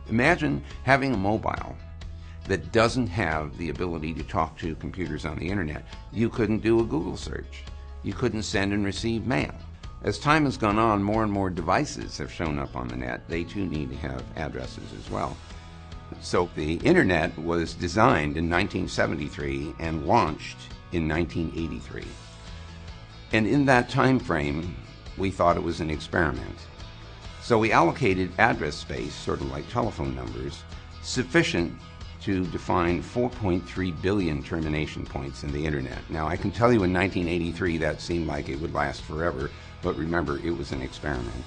Imagine having a mobile that doesn't have the ability to talk to computers on the internet. You couldn't do a Google search. You couldn't send and receive mail. As time has gone on, more and more devices have shown up on the net. They too need to have addresses as well. So the internet was designed in 1973 and launched in 1983. And in that time frame, we thought it was an experiment. So we allocated address space, sort of like telephone numbers, sufficient to define 4.3 billion termination points in the internet. Now, I can tell you in 1983 that seemed like it would last forever, but remember, it was an experiment.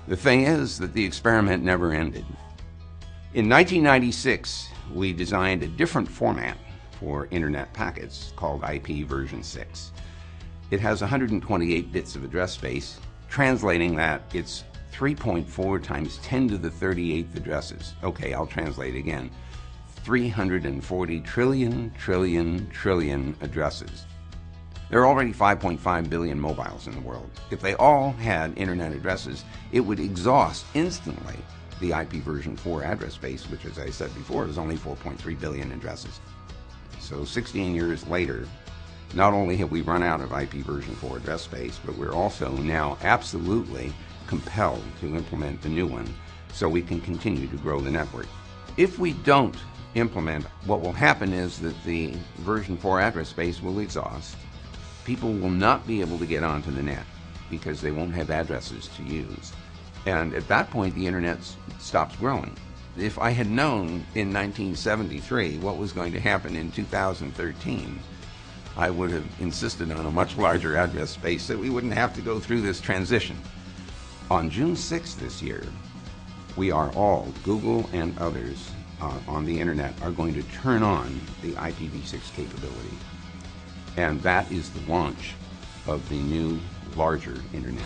The thing is that the experiment never ended. In 1996, we designed a different format for internet packets called IPv6. It has 128 bits of address space, translating that it's 3.4 times 10 to the 38th addresses. Okay, I'll translate again. 340 trillion addresses. There are already 5.5 billion mobiles in the world. If they all had internet addresses, it would exhaust instantly the IPv4 address space, which, as I said before, is only 4.3 billion addresses. So 16 years later, not only have we run out of IPv4 address space, but we're also now absolutely compelled to implement the new one so we can continue to grow the network. If we don't implement, what will happen is that the version 4 address space will exhaust. People will not be able to get onto the net because they won't have addresses to use. And at that point, the internet stops growing. If I had known in 1973 what was going to happen in 2013, I would have insisted on a much larger address space so we wouldn't have to go through this transition. On June 6th this year, we are all, Google and others on the internet, are going to turn on the IPv6 capability. And that is the launch of the new, larger internet.